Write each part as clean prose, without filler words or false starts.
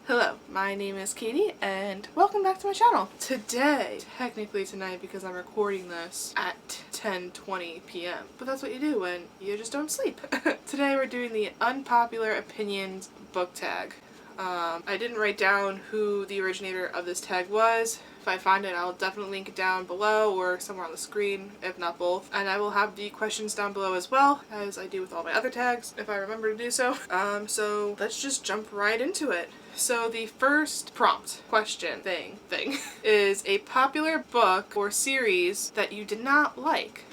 Hello, my name is Katie and welcome back to my channel. Today, technically tonight because I'm recording this at 10:20 p.m. But that's what you do when you just don't sleep. Today we're doing the Unpopular Opinions book tag. I didn't write down who the originator of this tag was. If I find it, I'll definitely link it down below or somewhere on the screen, if not both. And I will have the questions down below as well, as I do with all my other tags, if I remember to do so. So let's just jump right into it. So the first prompt question thing is a popular book or series that you did not like.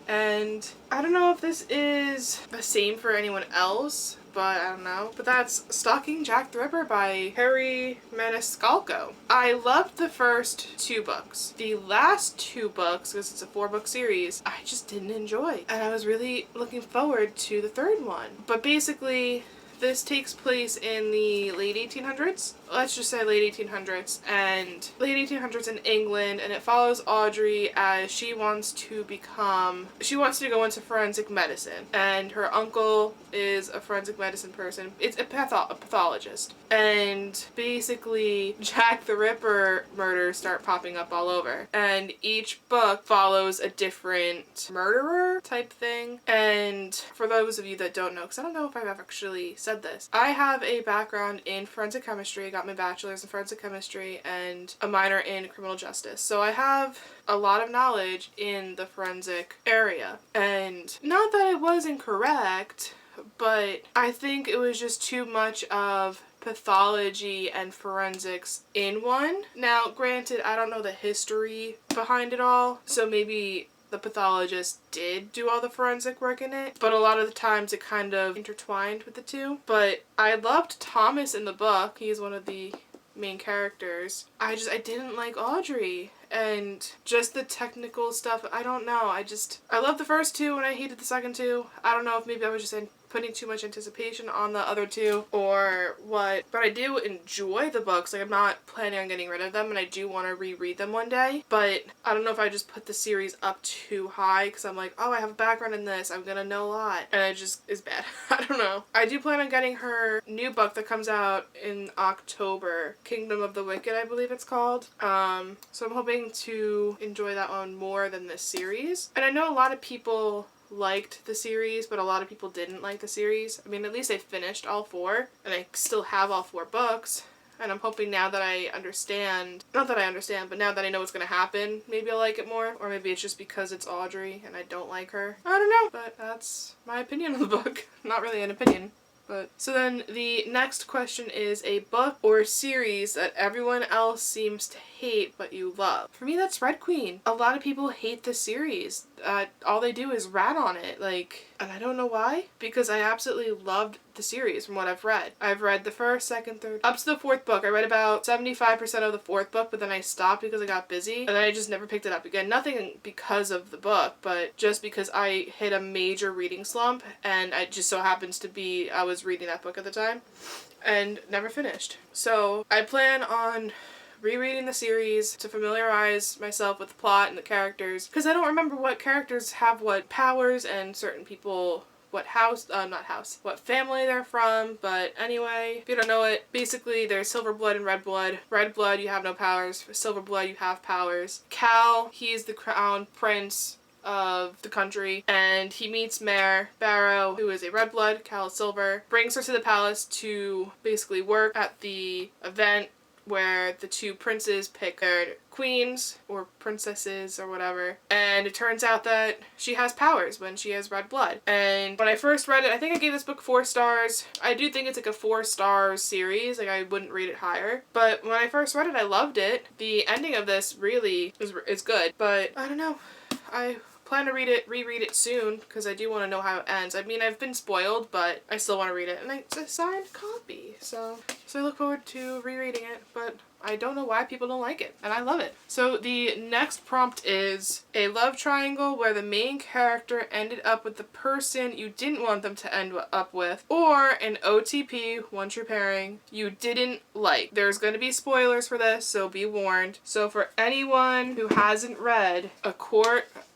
And I don't know if this is the same for anyone else, but I don't know. But that's Stalking Jack the Ripper by Harry Maniscalco. I loved the first two books. The last two books, because it's a 4-book series, I just didn't enjoy. And I was really looking forward to the third one. But basically, this takes place in the late 1800s. Let's just say late 1800s. And late 1800s in England, and it follows Audrey as she wants to go into forensic medicine. And her uncle is a forensic medicine person. It's a pathologist. And basically, Jack the Ripper murders start popping up all over. And each book follows a different murderer type thing. And for those of you that don't know, because I don't know if I've ever actually said this, I have a background in forensic chemistry. I got my bachelor's in forensic chemistry and a minor in criminal justice. So I have a lot of knowledge in the forensic area. And not that it was incorrect, but I think it was just too much of pathology and forensics in one. Now, granted, I don't know the history behind it all, so maybe the pathologist did do all the forensic work in it, but a lot of the times it kind of intertwined with the two. But I loved Thomas in the book. He's one of the main characters. I didn't like Audrey. And just the technical stuff, I don't know. I loved the first two and I hated the second two. I don't know if maybe I was just putting too much anticipation on the other two or what. But I do enjoy the books. Like, I'm not planning on getting rid of them and I do want to reread them one day. But I don't know if I just put the series up too high because I'm like, oh, I have a background in this. I'm gonna know a lot. And it just is bad. I don't know. I do plan on getting her new book that comes out in October. Kingdom of the Wicked, I believe it's called. So I'm hoping to enjoy that one more than this series. And I know a lot of people liked the series, but a lot of people didn't like the series. I mean, at least I finished all 4, and I still have all 4 books. And I'm hoping now that I understand, not that I understand, but now that I know what's going to happen, maybe I'll like it more. Or maybe it's just because it's Audrey and I don't like her. I don't know, but that's my opinion on the book. Not really an opinion. So then the next question is a book or series that everyone else seems to hate but you love. For me, that's Red Queen. A lot of people hate the series. All they do is rat on it, and I don't know why, because I absolutely loved the series from what I've read. I've read the first, second, third, up to the 4th book. I read about 75% of the 4th book, but then I stopped because I got busy, and then I just never picked it up again. Nothing because of the book, but just because I hit a major reading slump, and it just so happens to be I was reading that book at the time, and never finished. So I plan on rereading the series to familiarize myself with the plot and the characters, because I don't remember what characters have what powers and certain people what what family they're from. But anyway, if you don't know it, basically there's silver blood and red blood. Red blood, you have no powers. For silver blood, you have powers. Cal, he's the crown prince of the country, and he meets Mare Barrow, who is a red blood. Cal is silver. Brings her to the palace to basically work at the event where the two princes pick their queens or princesses or whatever, and it turns out that she has powers when she has red blood. And when I first read it, I think I gave this book 4 stars. I do think it's like a 4-star series, like I wouldn't rate it higher, but when I first read it, I loved it. The ending of this really is good, but I don't know. I plan to reread it soon because I do want to know how it ends. I mean, I've been spoiled, but I still want to read it, and it's a signed copy, so I look forward to rereading it, but I don't know why people don't like it, and I love it. So the next prompt is a love triangle where the main character ended up with the person you didn't want them to end up with, or an OTP, one true pairing, you didn't like. There's going to be spoilers for this, so be warned. So for anyone who hasn't read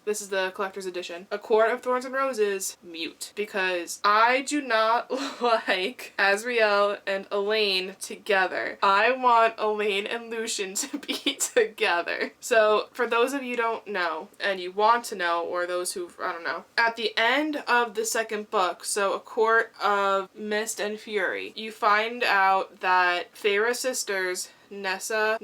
this is the collector's edition, A Court of Thorns and Roses, mute. Because I do not like Azriel and Elaine Elaine together. I want Elaine and Lucian to be together. So for those of you who don't know and you want to know, or those who, I don't know, at the end of the second book, so A Court of Mist and Fury, you find out that Feyre's sisters Nesta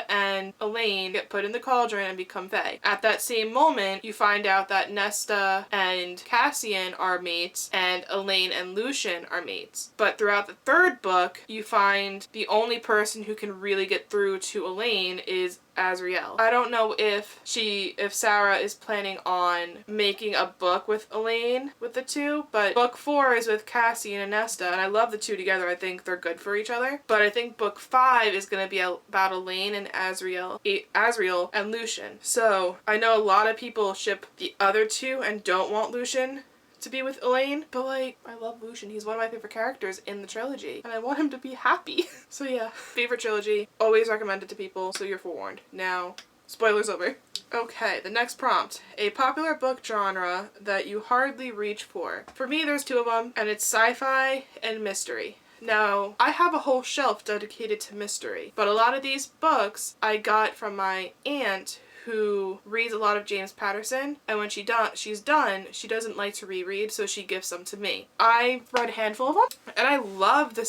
and Elaine get put in the cauldron and become Fae. At that same moment, you find out that Nesta and Cassian are mates and Elaine and Lucian are mates. But throughout the third book, you find the only person who can really get through to Elaine is Azriel. I don't know if Sarah is planning on making a book with Elaine with the two, but book 4 is with Cassian and Nesta, and I love the two together. I think they're good for each other. But I think book 5 is going to be about Elaine and Azriel and Lucian. So I know a lot of people ship the other two and don't want Lucian to be with Elaine, but like, I love Lucian. He's one of my favorite characters in the trilogy, and I want him to be happy. So yeah, favorite trilogy, always recommend it to people, so you're forewarned. Now, spoilers over. Okay, the next prompt. A popular book genre that you hardly reach for. For me, there's 2 of them, and it's sci-fi and mystery. Now, I have a whole shelf dedicated to mystery, but a lot of these books I got from my aunt, who reads a lot of James Patterson, and when she's done, she doesn't like to reread, so she gives them to me. I read a handful of them, and I love the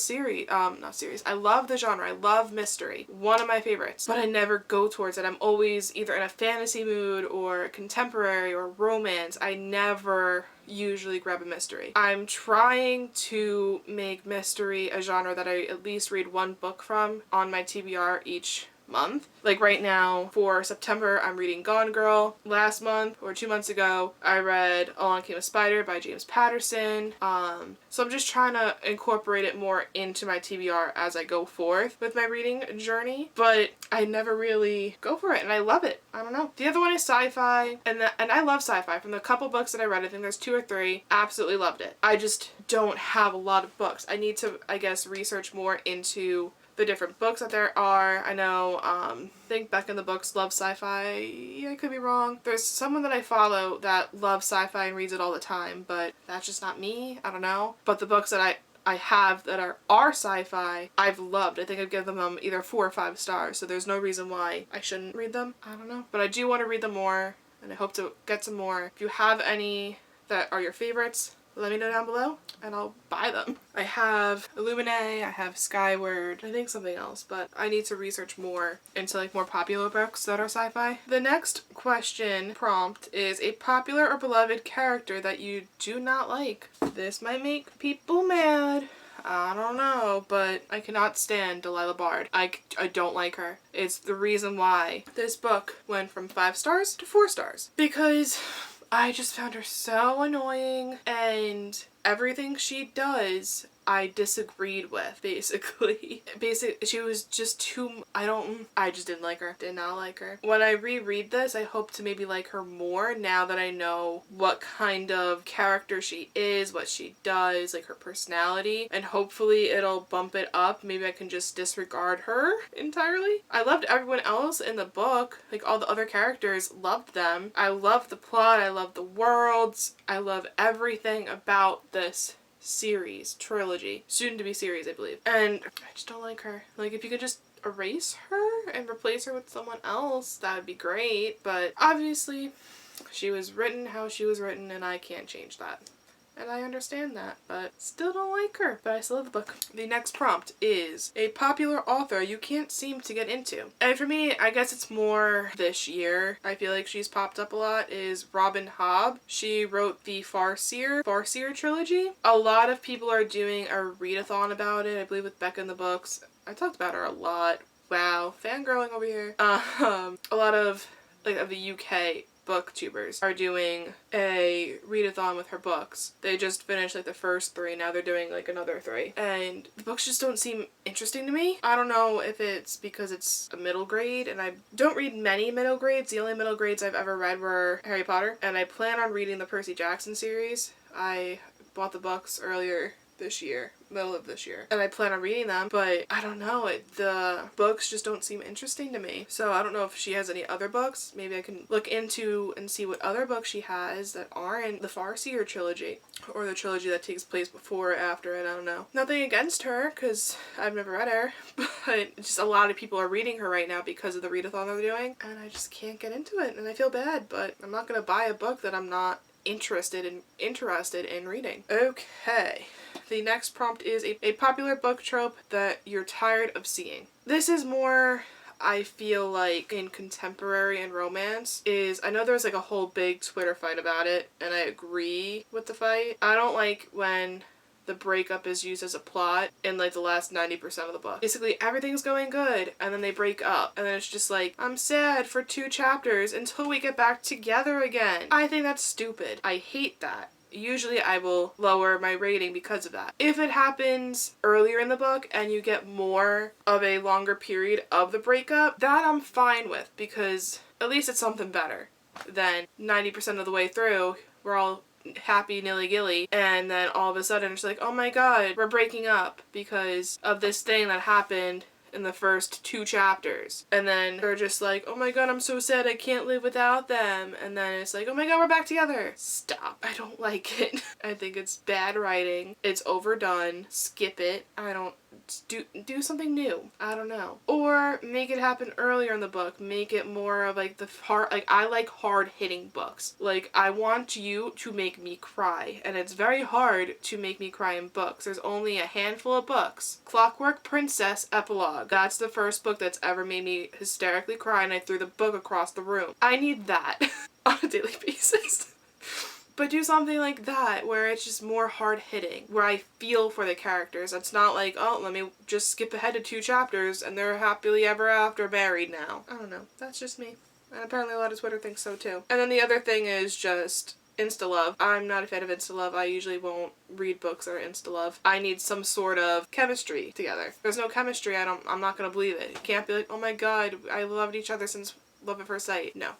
I love the genre. I love mystery. One of my favorites, but I never go towards it. I'm always either in a fantasy mood or contemporary or romance. I never usually grab a mystery. I'm trying to make mystery a genre that I at least read 1 book from on my TBR each month. Like right now for September, I'm reading Gone Girl. Last month or 2 months ago, I read Along Came a Spider by James Patterson. So I'm just trying to incorporate it more into my TBR as I go forth with my reading journey, but I never really go for it, and I love it. I don't know. The other one is sci-fi, and I love sci-fi. From the couple books that I read, I think there's 2 or 3, absolutely loved it. I just don't have a lot of books. I need to, I guess, research more into the different books that there are. I know, I think Beck in the Books loves sci-fi. Yeah, I could be wrong. There's someone that I follow that loves sci-fi and reads it all the time, but that's just not me. I don't know. But the books that I have that are sci-fi, I've loved. I think I've given them either 4 or 5 stars, so there's no reason why I shouldn't read them. I don't know. But I do want to read them more, and I hope to get some more. If you have any that are your favorites, let me know down below and I'll buy them. I have Illuminae, I have Skyward, I think something else, but I need to research more into like more popular books that are sci-fi. The next question prompt is a popular or beloved character that you do not like. This might make people mad. I don't know, but I cannot stand Delilah Bard. I don't like her. It's the reason why this book went from 5 stars to 4 stars. Because I just found her so annoying, and everything she does I disagreed with, basically. She was just too, I just didn't like her. Did not like her. When I reread this, I hope to maybe like her more now that I know what kind of character she is, what she does, like her personality, and hopefully it'll bump it up. Maybe I can just disregard her entirely. I loved everyone else in the book. Like all the other characters, loved them. I love the plot, I love the worlds, I love everything about this trilogy, soon to be series, I believe, and I just don't like her. Like, if you could just erase her and replace her with someone else, that would be great, but obviously she was written how she was written and I can't change that. And I understand that, but still don't like her. But I still love the book. The next prompt is a popular author you can't seem to get into. And for me, I guess it's more this year. I feel like she's popped up a lot, is Robin Hobb. She wrote the Farseer trilogy. A lot of people are doing a readathon about it, I believe with Beck in the Books. I talked about her a lot. Wow, fangirling over here. A lot of the UK booktubers are doing a readathon with her books. They just finished like the first 3, now they're doing like another 3. And the books just don't seem interesting to me. I don't know if it's because it's a middle grade, and I don't read many middle grades. The only middle grades I've ever read were Harry Potter, and I plan on reading the Percy Jackson series. I bought the books earlier this year, middle of this year, and I plan on reading them, but I don't know, the books just don't seem interesting to me. So I don't know if she has any other books. Maybe I can look into and see what other books she has that aren't the Farseer trilogy, or the trilogy that takes place before or after it. I don't know. Nothing against her, because I've never read her, but just a lot of people are reading her right now because of the readathon they're doing, and I just can't get into it, and I feel bad, but I'm not gonna buy a book that I'm not interested in reading. Okay. The next prompt is a popular book trope that you're tired of seeing. This is more, I feel like, in contemporary and romance, is, I know there's like a whole big Twitter fight about it, and I agree with the fight. I don't like when the breakup is used as a plot in like the last 90% of the book. Basically everything's going good and then they break up and then it's just like, I'm sad for 2 chapters until we get back together again. I think that's stupid. I hate that. Usually I will lower my rating because of that. If it happens earlier in the book and you get more of a longer period of the breakup, that I'm fine with, because at least it's something better than 90% of the way through we're all happy nilly-gilly and then all of a sudden it's like, oh my god, we're breaking up because of this thing that happened in the first 2 chapters, and then they're just like, oh my god, I'm so sad, I can't live without them, and then it's like, oh my god, we're back together. Stop. I don't like it. I think it's bad writing. It's overdone. Skip it. I don't do something new. I don't know. Or make it happen earlier in the book. Make it more of like the hard, like I like hard hitting books. Like I want you to make me cry, and it's very hard to make me cry in books. There's only a handful of books. Clockwork Princess Epilogue. That's the first book that's ever made me hysterically cry and I threw the book across the room. I need that on a daily basis. But do something like that where it's just more hard-hitting, where I feel for the characters. It's not like, oh, let me just skip ahead to 2 chapters and they're happily ever after married now. I don't know. That's just me. And apparently a lot of Twitter thinks so too. And then the other thing is just insta-love. I'm not a fan of insta-love. I usually won't read books that are insta-love. I need some sort of chemistry together. If there's no chemistry, I'm not gonna believe it. It can't be like, oh my god, I loved each other since love at first sight. No.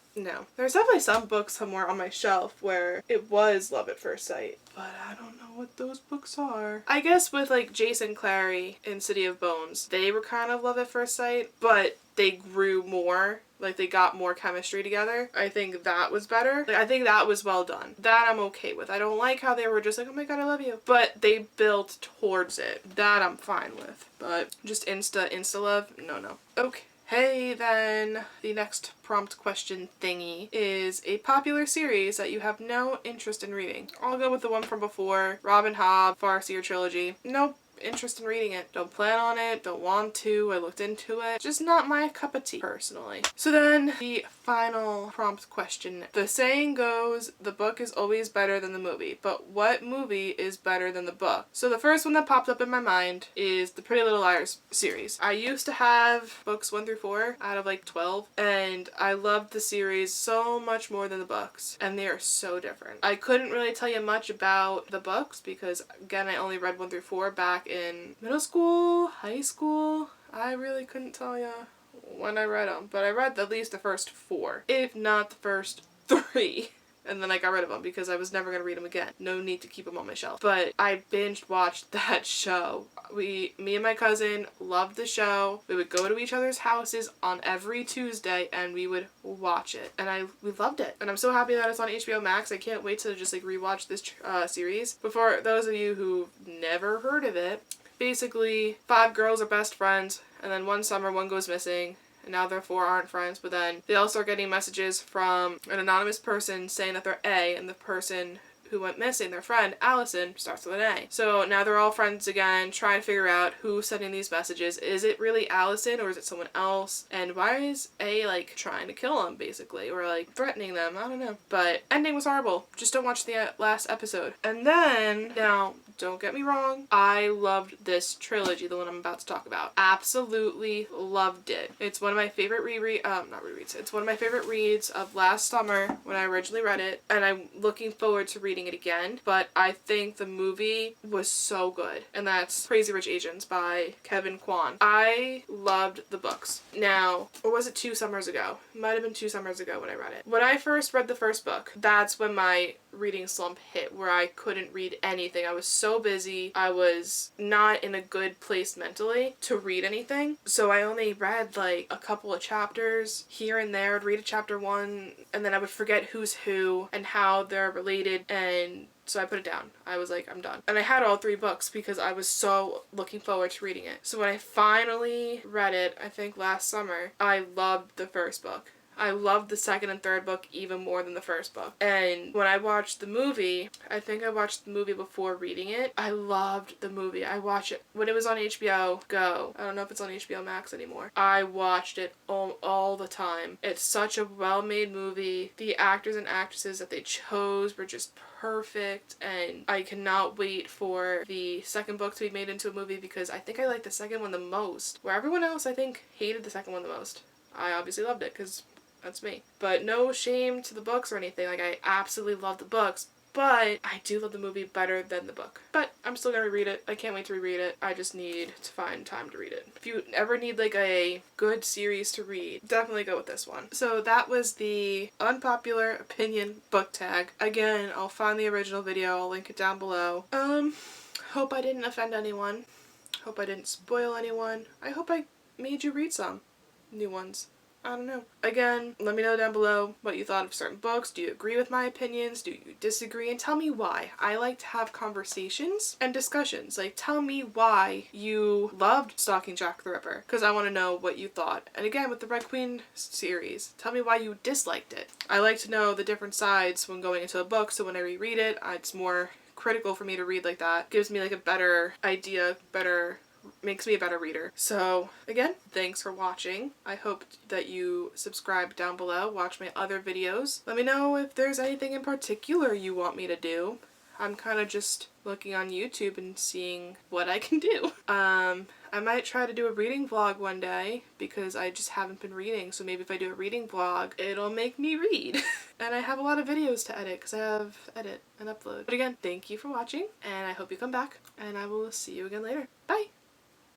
There's definitely some books somewhere on my shelf where it was love at first sight, but I don't know what those books are. I guess with like Jason Clary in City of Bones, they were kind of love at first sight, but they grew more. Like they got more chemistry together. I think that was better. Like, I think that was well done. That I'm okay with. I don't like how they were just like, oh my god, I love you. But they built towards it. That I'm fine with. But just insta love? No. Okay. Hey, then the next prompt question thingy is a popular series that you have no interest in reading. I'll go with the one from before, Robin Hobb, Farseer trilogy. Nope. Interest in reading it. Don't plan on it. Don't want to. I looked into it. Just not my cup of tea, personally. So then, the final prompt question. The saying goes, the book is always better than the movie, but what movie is better than the book? So the first one that popped up in my mind is the Pretty Little Liars series. I used to have books 1 through 4 out of like 12, and I loved the series so much more than the books, and they are so different. I couldn't really tell you much about the books because, again, I only read 1 through 4 back in middle school, high school. I really couldn't tell you when I read them, but I read at least the first 4, if not the first 3. And then I got rid of them because I was never going to read them again. No need to keep them on my shelf. But I binge watched that show. Me and my cousin loved the show. We would go to each other's houses on every Tuesday and we would watch it. And we loved it. And I'm so happy that it's on HBO Max. I can't wait to just like rewatch this series. But for those of you who've never heard of it, basically 5 girls are best friends and then one summer one goes missing. And now their 4 aren't friends, but then they all start getting messages from an anonymous person saying that they're A, and the person who went missing, their friend, Allison, starts with an A. So now they're all friends again, trying to figure out who's sending these messages. Is it really Allison, or is it someone else? And why is A, like, trying to kill them, basically, or, like, threatening them? I don't know. But ending was horrible. Just don't watch the last episode. And then, now, don't get me wrong, I loved this trilogy, the one I'm about to talk about. Absolutely loved it. It's one of my favorite it's one of my favorite reads of last summer when I originally read it, and I'm looking forward to reading reading it again, but I think the movie was so good, and that's Crazy Rich Asians by Kevin Kwan. I loved the books. Now, or was it 2 summers ago? It might have been 2 summers ago when I read it. When I first read the first book, that's when my reading slump hit, where I couldn't read anything. I was so busy. I was not in a good place mentally to read anything. So I only read like a couple of chapters here and there. I'd read a chapter 1 and then I would forget who's who and how they're related, and so I put it down. I was like, I'm done. And I had all 3 books because I was so looking forward to reading it. So when I finally read it, I think last summer, I loved the first book. I loved the second and third book even more than the first book. And when I watched the movie, I think I watched the movie before reading it. I loved the movie. I watched it when it was on HBO Go. I don't know if it's on HBO Max anymore. I watched it all the time. It's such a well-made movie. The actors and actresses that they chose were just perfect, and I cannot wait for the second book to be made into a movie because I think I like the second one the most. Where everyone else, I think, hated the second one the most. I obviously loved it because that's me. But no shame to the books or anything. Like, I absolutely love the books, but I do love the movie better than the book. But I'm still gonna reread it. I can't wait to reread it. I just need to find time to read it. If you ever need like a good series to read, definitely go with this one. So that was the Unpopular Opinion book tag. Again, I'll find the original video. I'll link it down below. Hope I didn't offend anyone. Hope I didn't spoil anyone. I hope I made you read some new ones. I don't know. Again, let me know down below what you thought of certain books. Do you agree with my opinions? Do you disagree? And tell me why. I like to have conversations and discussions. Like, tell me why you loved Stalking Jack the Ripper, because I want to know what you thought. And again, with the Red Queen series, tell me why you disliked it. I like to know the different sides when going into a book, so when I reread it, it's more critical for me to read like that. Gives me like a better idea, makes me a better reader. So again, thanks for watching. I hope that you subscribe down below, watch my other videos. Let me know if there's anything in particular you want me to do. I'm kind of just looking on YouTube and seeing what I can do. I might try to do a reading vlog one day because I just haven't been reading, so maybe if I do a reading vlog, it'll make me read. And I have a lot of videos to edit because I have edit and upload. But again, thank you for watching, and I hope you come back, and I will see you again later. Bye!